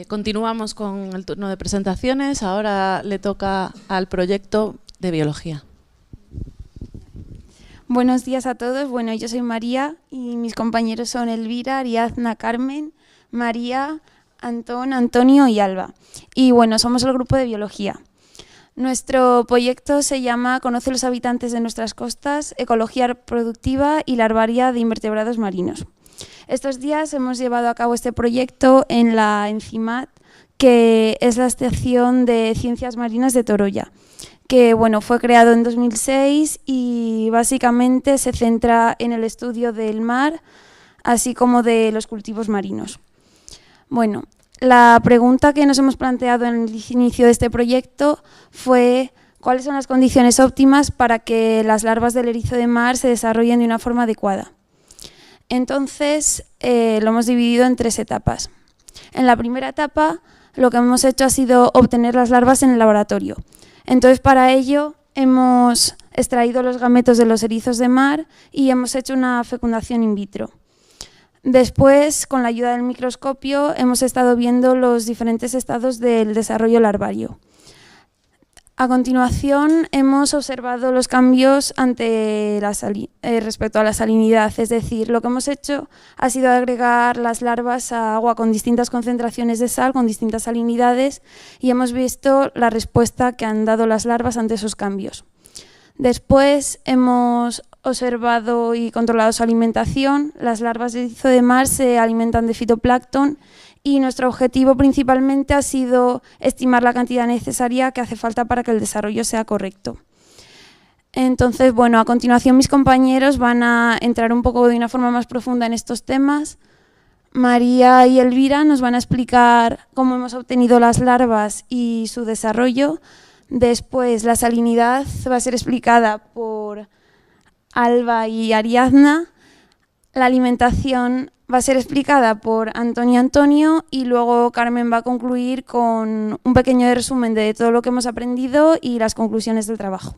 Continuamos con el turno de presentaciones. Ahora le toca al proyecto de biología. Buenos días a todos. Bueno, yo soy María y mis compañeros son Elvira, Ariadna, Carmen, María, Antón, Antonio y Alba. Y bueno, somos el grupo de biología. Nuestro proyecto se llama Conoce los habitantes de nuestras costas, ecología reproductiva y larvaria de invertebrados marinos. Estos días hemos llevado a cabo este proyecto en la ENCIMAT, que es la Estación de Ciencias Marinas de Toroya, que bueno, fue creado en 2006 y básicamente se centra en el estudio del mar, así como de los cultivos marinos. Bueno, la pregunta que nos hemos planteado en el inicio de este proyecto fue ¿cuáles son las condiciones óptimas para que las larvas del erizo de mar se desarrollen de una forma adecuada? Entonces, lo hemos dividido en 3 etapas. En la primera etapa, lo que hemos hecho ha sido obtener las larvas en el laboratorio. Entonces, para ello, hemos extraído los gametos de los erizos de mar y hemos hecho una fecundación in vitro. Después, con la ayuda del microscopio, hemos estado viendo los diferentes estados del desarrollo larvario. A continuación, hemos observado los cambios respecto a la salinidad, es decir, lo que hemos hecho ha sido agregar las larvas a agua con distintas concentraciones de sal, con distintas salinidades, y hemos visto la respuesta que han dado las larvas ante esos cambios. Después, hemos observado y controlado su alimentación. Las larvas de erizo de mar se alimentan de fitoplancton y nuestro objetivo principalmente ha sido estimar la cantidad necesaria que hace falta para que el desarrollo sea correcto. Entonces, bueno, a continuación mis compañeros van a entrar un poco de una forma más profunda en estos temas. María y Elvira nos van a explicar cómo hemos obtenido las larvas y su desarrollo. Después, la salinidad va a ser explicada por Alba y Ariadna. La alimentación va a ser explicada por Antonio y luego Carmen va a concluir con un pequeño resumen de todo lo que hemos aprendido y las conclusiones del trabajo.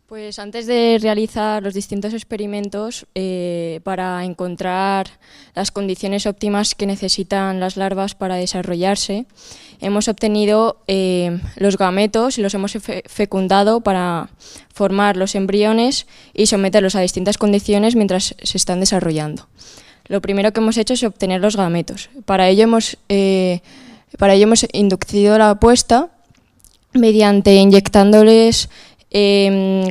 Pues antes de realizar los distintos experimentos para encontrar las condiciones óptimas que necesitan las larvas para desarrollarse, hemos obtenido los gametos y los hemos fecundado para formar los embriones y someterlos a distintas condiciones mientras se están desarrollando. Lo primero que hemos hecho es obtener los gametos. Para ello hemos inducido la puesta mediante inyectándoles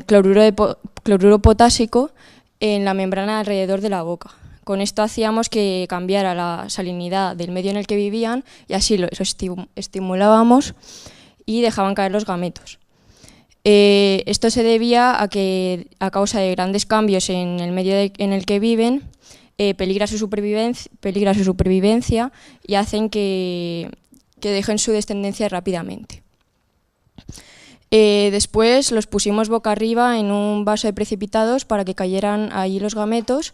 cloruro potásico en la membrana alrededor de la boca. Con esto hacíamos que cambiara la salinidad del medio en el que vivían y así los estimulábamos y dejaban caer los gametos. Esto se debía a que, a causa de grandes cambios en el medio en el que viven, peligra su supervivencia y hacen que dejen su descendencia rápidamente. Después los pusimos boca arriba en un vaso de precipitados para que cayeran ahí los gametos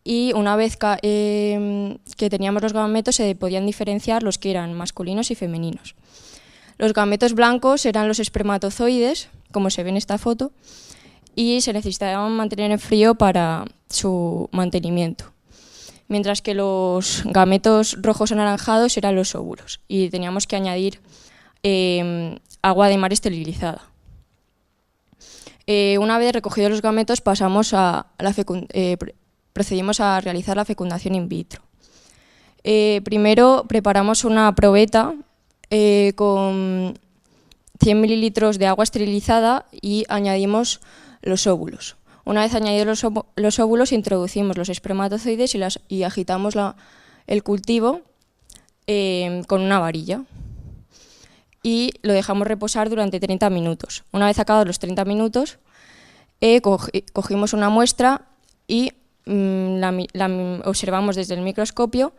y una vez que teníamos los gametos se podían diferenciar los que eran masculinos y femeninos. Los gametos blancos eran los espermatozoides, como se ve en esta foto, y se necesitaban mantener en frío para su mantenimiento. Mientras que los gametos rojos anaranjados eran los óvulos y teníamos que añadir agua de mar esterilizada. Una vez recogidos los gametos procedimos a realizar la fecundación in vitro. Primero preparamos una probeta con 100 mililitros de agua esterilizada y añadimos los óvulos. Una vez añadidos los óvulos introducimos los espermatozoides y agitamos el cultivo con una varilla. Y lo dejamos reposar durante 30 minutos. Una vez acabados los 30 minutos, cogimos una muestra y la observamos desde el microscopio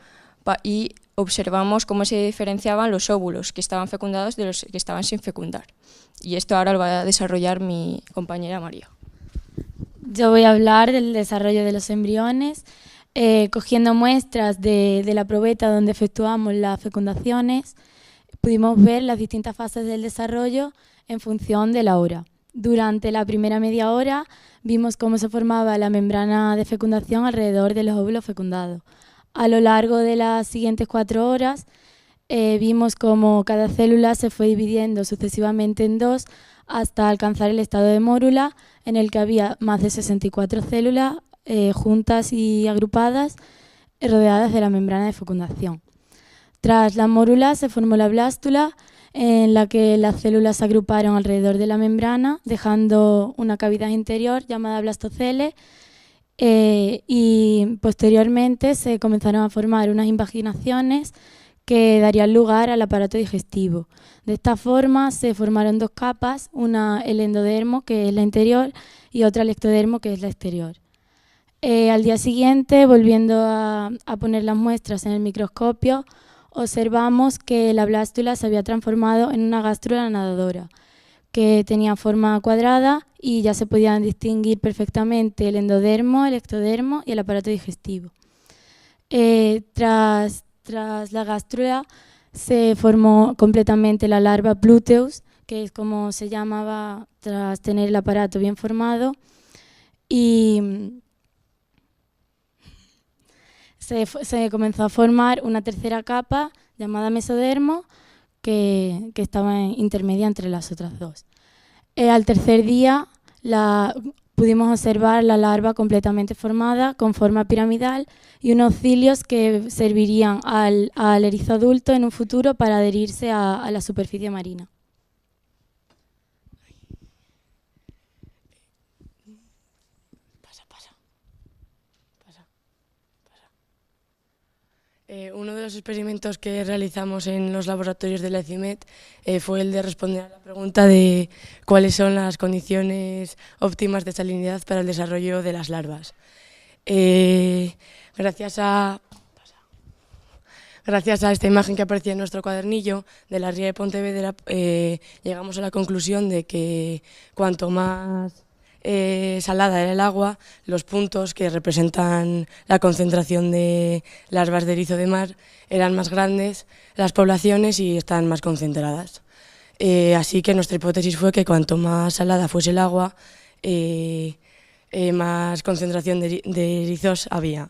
y observamos cómo se diferenciaban los óvulos que estaban fecundados de los que estaban sin fecundar. Y esto ahora lo va a desarrollar mi compañera María. Yo voy a hablar del desarrollo de los embriones, cogiendo muestras de la probeta donde efectuamos las fecundaciones. Pudimos ver las distintas fases del desarrollo en función de la hora. Durante la primera media hora vimos cómo se formaba la membrana de fecundación alrededor de los óvulos fecundados. A lo largo de las siguientes 4 horas vimos cómo cada célula se fue dividiendo sucesivamente en 2 hasta alcanzar el estado de mórula, en el que había más de 64 células juntas y agrupadas, rodeadas de la membrana de fecundación. Tras la mórula se formó la blástula, en la que las células se agruparon alrededor de la membrana, dejando una cavidad interior llamada blastocele, y posteriormente se comenzaron a formar unas invaginaciones que darían lugar al aparato digestivo. De esta forma se formaron 2 capas, una el endodermo, que es la interior, y otra el ectodermo, que es la exterior. Al día siguiente, volviendo a poner las muestras en el microscopio, observamos que la blástula se había transformado en una gástrula nadadora, que tenía forma cuadrada y ya se podían distinguir perfectamente el endodermo, el ectodermo y el aparato digestivo. Tras la gástrula se formó completamente la larva Pluteus, que es como se llamaba tras tener el aparato bien formado, y se comenzó a formar una tercera capa llamada mesodermo, que estaba intermedia entre las otras 2. Al tercer día pudimos observar la larva completamente formada, con forma piramidal, y unos cilios que servirían al erizo adulto en un futuro para adherirse a la superficie marina. Uno de los experimentos que realizamos en los laboratorios de la CIMED fue el de responder a la pregunta de cuáles son las condiciones óptimas de salinidad para el desarrollo de las larvas. Gracias a esta imagen que aparecía en nuestro cuadernillo de la Ría de Pontevedra, llegamos a la conclusión de que cuanto más salada era el agua, los puntos que representan la concentración de larvas de erizo de mar eran más grandes, las poblaciones, y están más concentradas. Así que nuestra hipótesis fue que cuanto más salada fuese el agua, más concentración de erizos había.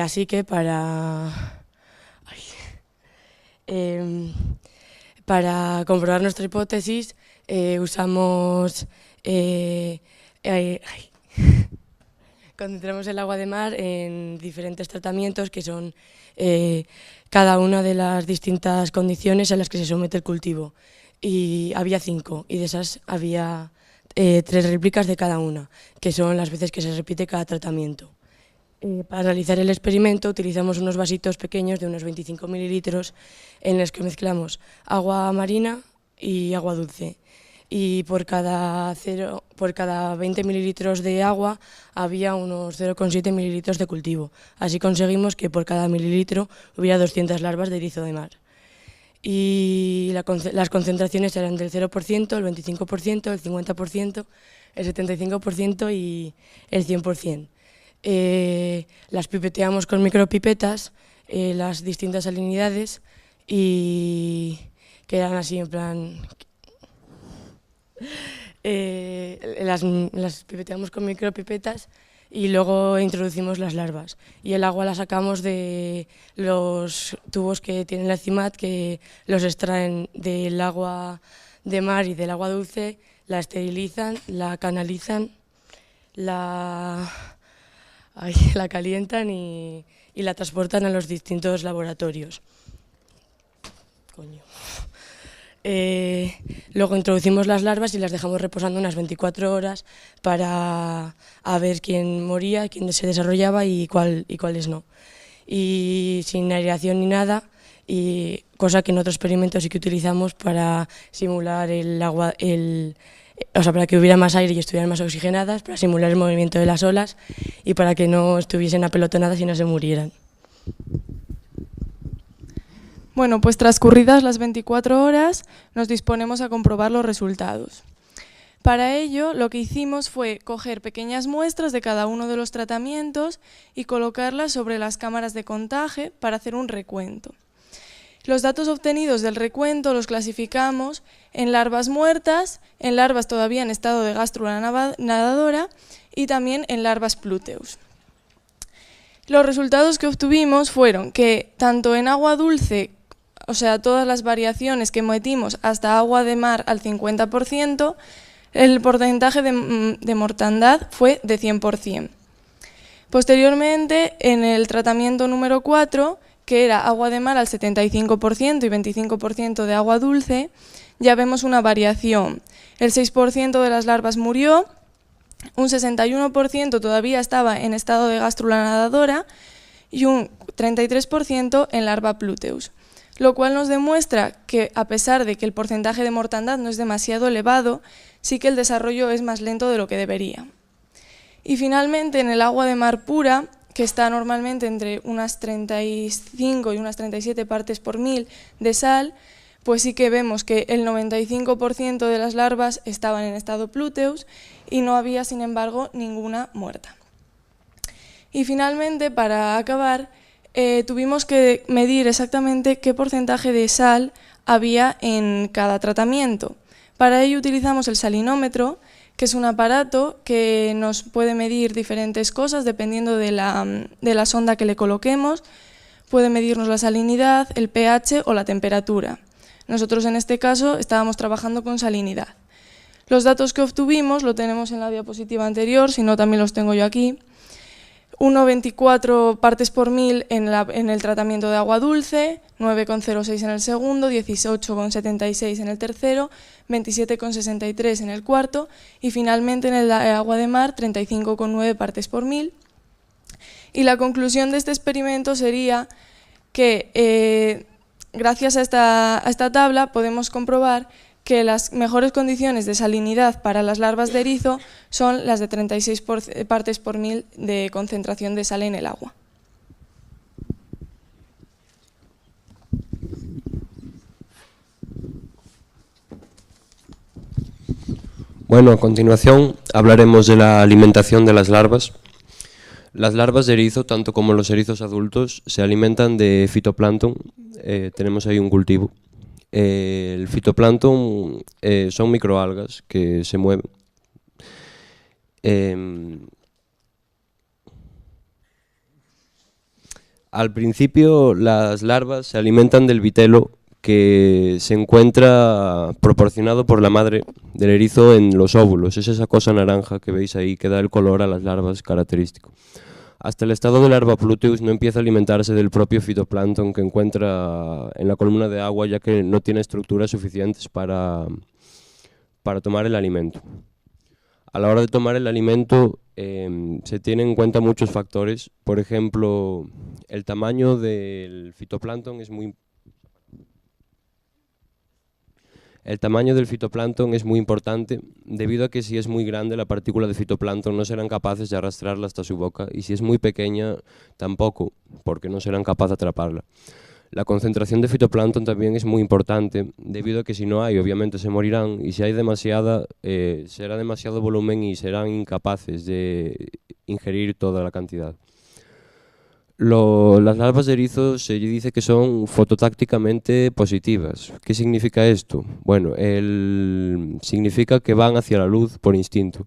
Así que para comprobar nuestra hipótesis usamos concentramos el agua de mar en diferentes tratamientos, que son cada una de las distintas condiciones a las que se somete el cultivo. Y había 5, y de esas había 3 réplicas de cada una, que son las veces que se repite cada tratamiento. Para realizar el experimento utilizamos unos vasitos pequeños de unos 25 mililitros en los que mezclamos agua marina y agua dulce. Y por cada 20 mililitros de agua había unos 0,7 mililitros de cultivo. Así conseguimos que por cada mililitro hubiera 200 larvas de erizo de mar. Y las concentraciones eran del 0%, el 25%, el 50%, el 75% y el 100%. Las pipeteamos con micropipetas, las distintas salinidades, y quedan así en plan... las pipeteamos con micropipetas y luego introducimos las larvas. Y el agua la sacamos de los tubos que tiene la CIMAD, que los extraen del agua de mar y del agua dulce, la esterilizan, la canalizan, la calientan y la transportan a los distintos laboratorios. Luego introducimos las larvas y las dejamos reposando unas 24 horas para ver quién moría, quién se desarrollaba y cuáles no. Y sin aireación ni nada, y cosa que en otros experimentos sí que utilizamos para simular el agua, para que hubiera más aire y estuvieran más oxigenadas, para simular el movimiento de las olas y para que no estuviesen apelotonadas y no se murieran. Bueno, pues transcurridas las 24 horas, nos disponemos a comprobar los resultados. Para ello, lo que hicimos fue coger pequeñas muestras de cada uno de los tratamientos y colocarlas sobre las cámaras de contaje para hacer un recuento. Los datos obtenidos del recuento los clasificamos en larvas muertas, en larvas todavía en estado de gástrula nadadora y también en larvas Pluteus. Los resultados que obtuvimos fueron que tanto en agua dulce, o sea, todas las variaciones que metimos hasta agua de mar al 50%, el porcentaje de mortandad fue de 100%. Posteriormente, en el tratamiento número 4, que era agua de mar al 75% y 25% de agua dulce, ya vemos una variación. El 6% de las larvas murió, un 61% todavía estaba en estado de gástrula nadadora y un 33% en larva Pluteus, lo cual nos demuestra que, a pesar de que el porcentaje de mortandad no es demasiado elevado, sí que el desarrollo es más lento de lo que debería. Y finalmente, en el agua de mar pura, que está normalmente entre unas 35 y unas 37 partes por mil de sal, pues sí que vemos que el 95% de las larvas estaban en estado Pluteus y no había, sin embargo, ninguna muerta. Y finalmente, para acabar, tuvimos que medir exactamente qué porcentaje de sal había en cada tratamiento. Para ello utilizamos el salinómetro, que es un aparato que nos puede medir diferentes cosas dependiendo de la sonda que le coloquemos. Puede medirnos la salinidad, el pH o la temperatura. Nosotros en este caso estábamos trabajando con salinidad. Los datos que obtuvimos lo tenemos en la diapositiva anterior, si no también los tengo yo aquí. 1,24 partes por mil en el tratamiento de agua dulce, 9,06 en el segundo, 18,76 en el tercero, 27,63 en el cuarto y finalmente en el agua de mar 35,9 partes por mil. Y la conclusión de este experimento sería que gracias a esta tabla podemos comprobar que las mejores condiciones de salinidad para las larvas de erizo son las de 36 partes por mil de concentración de sal en el agua. Bueno, a continuación hablaremos de la alimentación de las larvas. Las larvas de erizo, tanto como los erizos adultos, se alimentan de fitoplancton. Tenemos ahí un cultivo. El fitoplancton son microalgas que se mueven. Al principio las larvas se alimentan del vitelo que se encuentra proporcionado por la madre del erizo en los óvulos. Es esa cosa naranja que veis ahí que da el color a las larvas característico. Hasta el estado de larva Pluteus no empieza a alimentarse del propio fitoplancton que encuentra en la columna de agua, ya que no tiene estructuras suficientes para tomar el alimento. A la hora de tomar el alimento se tienen en cuenta muchos factores. Por ejemplo, el tamaño del fitoplancton es muy importante, debido a que si es muy grande la partícula de fitoplancton no serán capaces de arrastrarla hasta su boca, y si es muy pequeña tampoco, porque no serán capaces de atraparla. La concentración de fitoplancton también es muy importante, debido a que si no hay, obviamente se morirán, y si hay demasiada, será demasiado volumen y serán incapaces de ingerir toda la cantidad. Las larvas de erizo se dice que son fototácticamente positivas. ¿Qué significa esto? Bueno, significa que van hacia la luz por instinto.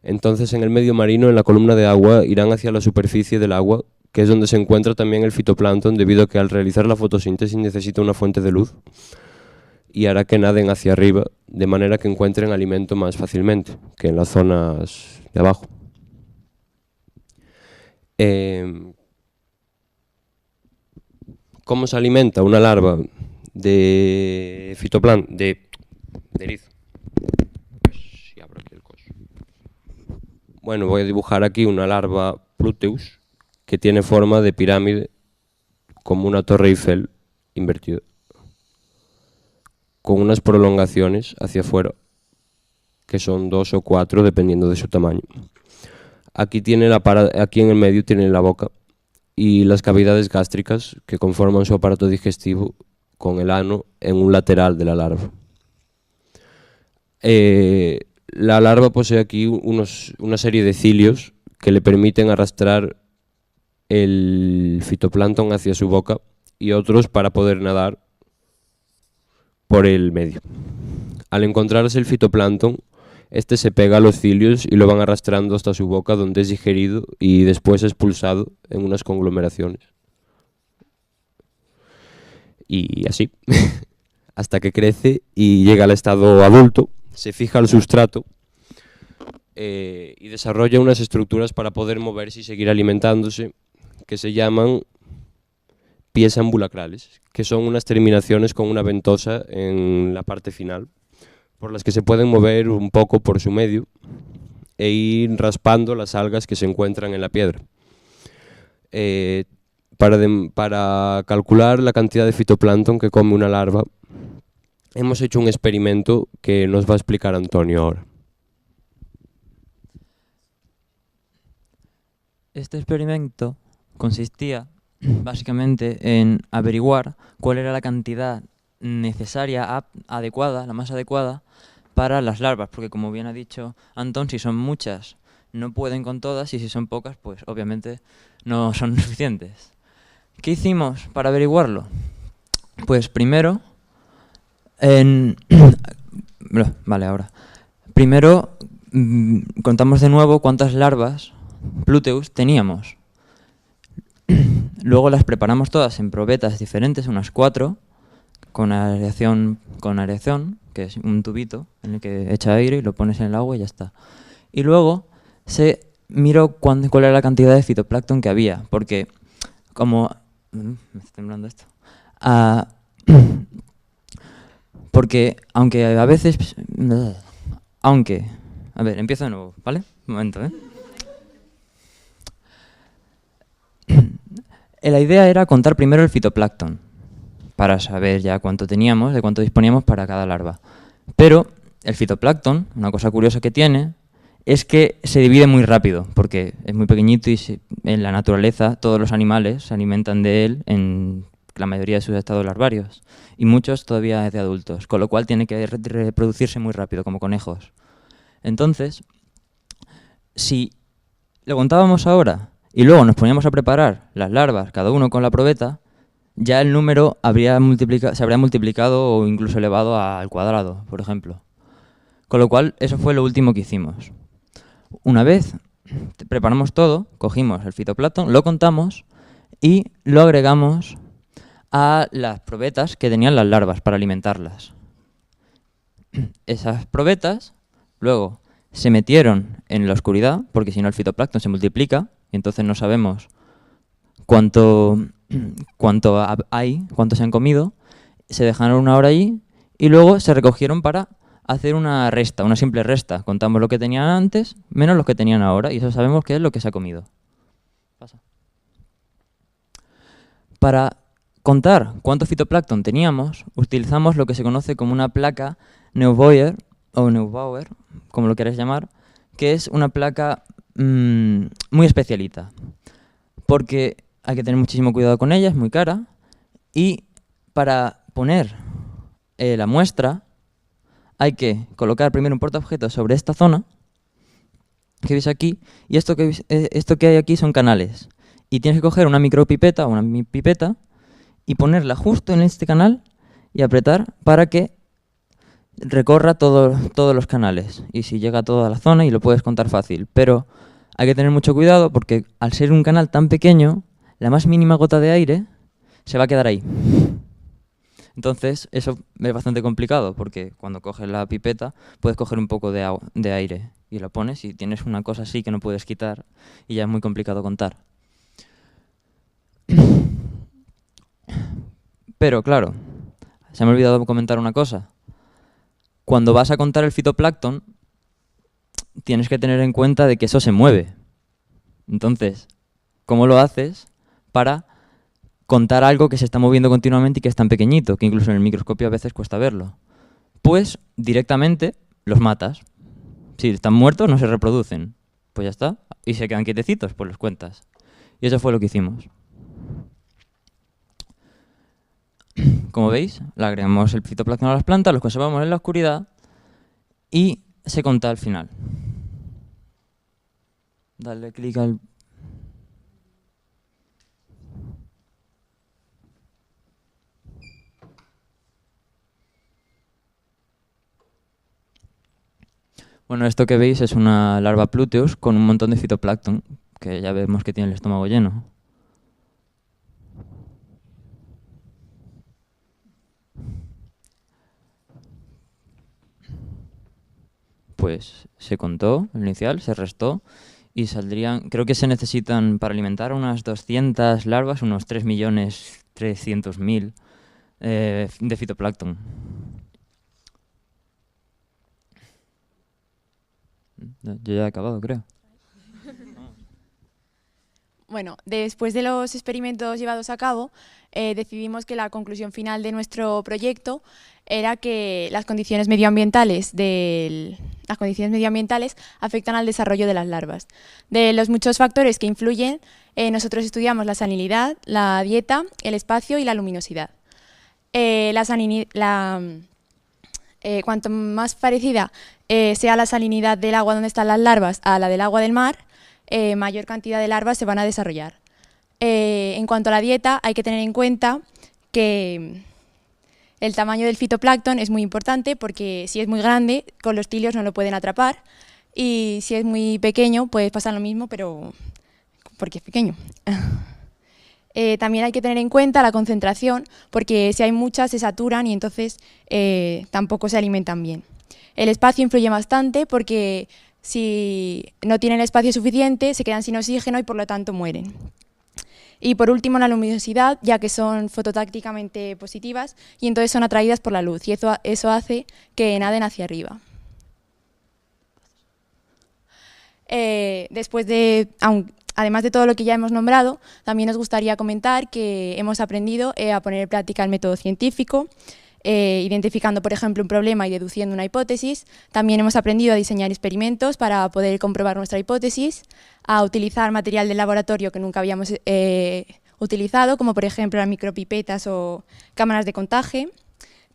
Entonces, en el medio marino, en la columna de agua, irán hacia la superficie del agua, que es donde se encuentra también el fitoplancton, debido a que al realizar la fotosíntesis necesita una fuente de luz y hará que naden hacia arriba, de manera que encuentren alimento más fácilmente que en las zonas de abajo. ¿Cómo se alimenta una larva de fitoplancton, de erizo? Bueno, voy a dibujar aquí una larva Pluteus que tiene forma de pirámide, como una torre Eiffel invertida, con unas prolongaciones hacia afuera, que son 2 o 4 dependiendo de su tamaño. Aquí en el medio tiene la boca y las cavidades gástricas que conforman su aparato digestivo, con el ano en un lateral de la larva. La larva posee aquí una serie de cilios que le permiten arrastrar el fitoplancton hacia su boca, y otros para poder nadar por el medio. Al encontrarse el fitoplancton, este se pega a los cilios y lo van arrastrando hasta su boca, donde es digerido y después expulsado en unas conglomeraciones. Y así, hasta que crece y llega al estado adulto, se fija al sustrato y desarrolla unas estructuras para poder moverse y seguir alimentándose, que se llaman pies ambulacrales, que son unas terminaciones con una ventosa en la parte final, por las que se pueden mover un poco por su medio e ir raspando las algas que se encuentran en la piedra. Para calcular la cantidad de fitoplancton que come una larva, hemos hecho un experimento que nos va a explicar Antonio ahora. Este experimento consistía básicamente en averiguar cuál era la cantidad necesaria, adecuada, la más adecuada para las larvas, porque como bien ha dicho Antón, si son muchas no pueden con todas y si son pocas, pues obviamente no son suficientes. ¿Qué hicimos para averiguarlo? Pues primero, Primero contamos de nuevo cuántas larvas Pluteus teníamos. Luego las preparamos todas en probetas diferentes, unas 4, con areación, que es un tubito en el que echa aire y lo pones en el agua y ya está. Y luego se miró cuál era la cantidad de fitoplancton que había, porque como... me está temblando esto. Porque aunque a veces... A ver, empiezo de nuevo, ¿vale? Un momento, La idea era contar primero el fitoplancton, para saber ya cuánto teníamos, de cuánto disponíamos para cada larva. Pero el fitoplancton, una cosa curiosa que tiene, es que se divide muy rápido, porque es muy pequeñito y en la naturaleza todos los animales se alimentan de él en la mayoría de sus estados larvarios, y muchos todavía de adultos, con lo cual tiene que reproducirse muy rápido, como conejos. Entonces, si lo contábamos ahora y luego nos poníamos a preparar las larvas, cada uno con la probeta, ya el número se habría multiplicado o incluso elevado al cuadrado, por ejemplo. Con lo cual, eso fue lo último que hicimos. Una vez preparamos todo, cogimos el fitoplancton, lo contamos y lo agregamos a las probetas que tenían las larvas para alimentarlas. Esas probetas luego se metieron en la oscuridad, porque si no el fitoplancton se multiplica y entonces no sabemos cuánto hay, cuánto se han comido. Se dejaron una hora allí y luego se recogieron para hacer una resta, una simple resta. Contamos lo que tenían antes menos lo que tenían ahora y eso sabemos qué es lo que se ha comido. Para contar cuánto fitoplancton teníamos, utilizamos lo que se conoce como una placa Neubauer, o Neubauer, como lo queráis llamar, que es una placa muy especialita, porque hay que tener muchísimo cuidado con ella, es muy cara, y para poner la muestra hay que colocar primero un portaobjetos sobre esta zona que veis aquí, y esto que hay aquí son canales, y tienes que coger una micropipeta o una pipeta y ponerla justo en este canal y apretar para que recorra todos los canales y si llega a toda la zona y lo puedes contar fácil, pero hay que tener mucho cuidado porque al ser un canal tan pequeño, la más mínima gota de aire se va a quedar ahí. Entonces eso es bastante complicado porque cuando coges la pipeta puedes coger un poco de aire y lo pones y tienes una cosa así que no puedes quitar y ya es muy complicado contar. Pero claro, se me ha olvidado comentar una cosa. Cuando vas a contar el fitoplancton, tienes que tener en cuenta de que eso se mueve. Entonces, ¿cómo lo haces para contar algo que se está moviendo continuamente y que es tan pequeñito, que incluso en el microscopio a veces cuesta verlo? Pues directamente los matas. Si están muertos no se reproducen. Pues ya está. Y se quedan quietecitos, pues los cuentas. Y eso fue lo que hicimos. Como veis, le agregamos el fitoplancton a las plantas, los conservamos en la oscuridad y se conta al final. Dale clic al... Bueno, esto que veis es una larva Pluteus con un montón de fitoplancton, que ya vemos que tiene el estómago lleno. Pues se contó el inicial, se restó y saldrían, creo que se necesitan para alimentar unas 200 larvas, unos 3.300.000 de fitoplancton. Yo ya he acabado, creo. Bueno, después de los experimentos llevados a cabo, decidimos que la conclusión final de nuestro proyecto era que las condiciones medioambientales afectan al desarrollo de las larvas. De los muchos factores que influyen, nosotros estudiamos la salinidad, la dieta, el espacio y la luminosidad. Cuanto más parecida sea la salinidad del agua donde están las larvas a la del agua del mar, mayor cantidad de larvas se van a desarrollar. En cuanto a la dieta, hay que tener en cuenta que el tamaño del fitoplancton es muy importante porque si es muy grande, con los tilios no lo pueden atrapar, y si es muy pequeño, pues pasa lo mismo, pero porque es pequeño. También hay que tener en cuenta la concentración, porque si hay muchas se saturan y entonces tampoco se alimentan bien. El espacio influye bastante porque si no tienen espacio suficiente se quedan sin oxígeno y por lo tanto mueren. Y por último, la luminosidad, ya que son fototácticamente positivas y entonces son atraídas por la luz y eso hace que naden hacia arriba. Además de todo lo que ya hemos nombrado, también nos gustaría comentar que hemos aprendido a poner en práctica el método científico, identificando, por ejemplo, un problema y deduciendo una hipótesis. También hemos aprendido a diseñar experimentos para poder comprobar nuestra hipótesis, a utilizar material del laboratorio que nunca habíamos utilizado, como por ejemplo las micropipetas o cámaras de contaje.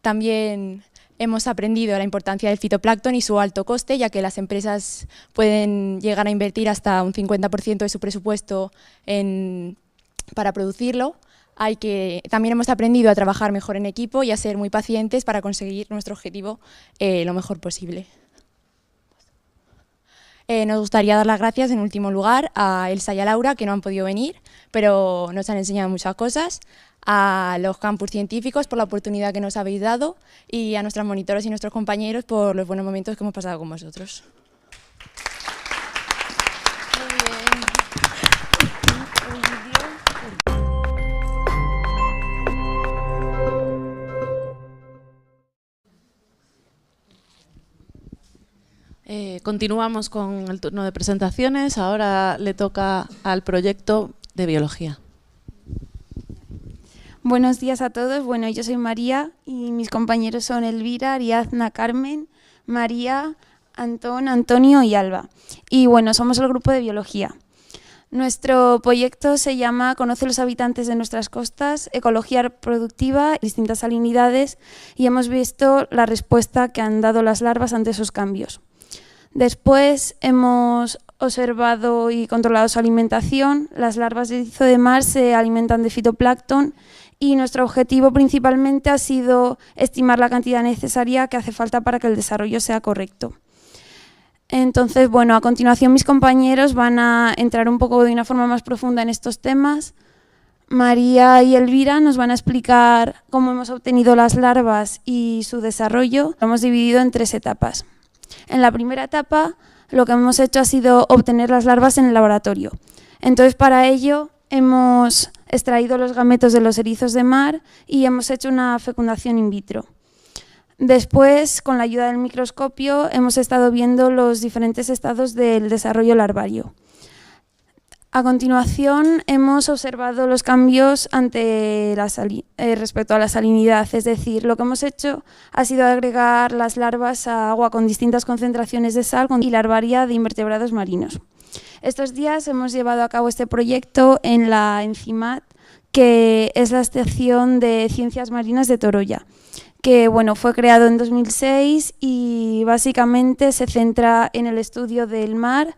También hemos aprendido la importancia del fitoplancton y su alto coste, ya que las empresas pueden llegar a invertir hasta un 50% de su presupuesto para producirlo. También hemos aprendido a trabajar mejor en equipo y a ser muy pacientes para conseguir nuestro objetivo lo mejor posible. Nos gustaría dar las gracias en último lugar a Elsa y a Laura, que no han podido venir, pero nos han enseñado muchas cosas, a los campus científicos por la oportunidad que nos habéis dado y a nuestras monitoras y nuestros compañeros por los buenos momentos que hemos pasado con vosotros. Continuamos con el turno de presentaciones. Ahora le toca al proyecto de biología. Buenos días a todos. Bueno, yo soy María y mis compañeros son Elvira, Ariadna, Carmen, María, Antón, Antonio y Alba. Y bueno, somos el grupo de biología. Nuestro proyecto se llama Conoce los habitantes de nuestras costas, ecología reproductiva, distintas salinidades, y hemos visto la respuesta que han dado las larvas ante esos cambios. Después hemos observado y controlado su alimentación. Las larvas de erizo de mar se alimentan de fitoplancton y nuestro objetivo principalmente ha sido estimar la cantidad necesaria que hace falta para que el desarrollo sea correcto. Entonces, bueno, a continuación mis compañeros van a entrar un poco de una forma más profunda en estos temas. María y Elvira nos van a explicar cómo hemos obtenido las larvas y su desarrollo. Lo hemos dividido en 3 etapas. En la primera etapa, lo que hemos hecho ha sido obtener las larvas en el laboratorio. Entonces, para ello, hemos extraído los gametos de los erizos de mar y hemos hecho una fecundación in vitro. Después, con la ayuda del microscopio, hemos estado viendo los diferentes estados del desarrollo larvario. A continuación, hemos observado los cambios respecto a la salinidad, es decir, lo que hemos hecho ha sido agregar las larvas a agua con distintas concentraciones de sal y larvaria de invertebrados marinos. Estos días hemos llevado a cabo este proyecto en la ENCIMAT, que es la Estación de Ciencias Marinas de Toroya, que bueno, fue creado en 2006 y básicamente se centra en el estudio del mar,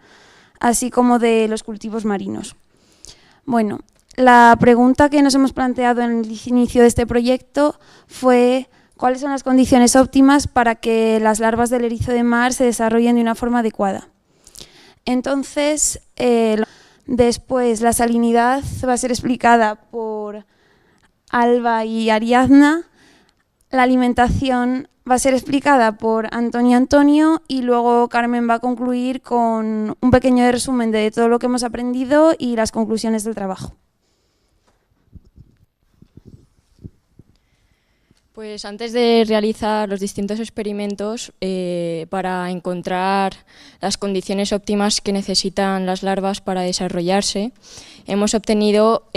así como de los cultivos marinos. Bueno, la pregunta que nos hemos planteado en el inicio de este proyecto fue cuáles son las condiciones óptimas para que las larvas del erizo de mar se desarrollen de una forma adecuada. Entonces, después la salinidad va a ser explicada por Alba y Ariadna, la alimentación va a ser explicada por Antonio y luego Carmen va a concluir con un pequeño resumen de todo lo que hemos aprendido y las conclusiones del trabajo. Pues antes de realizar los distintos experimentos, para encontrar las condiciones óptimas que necesitan las larvas para desarrollarse, hemos obtenido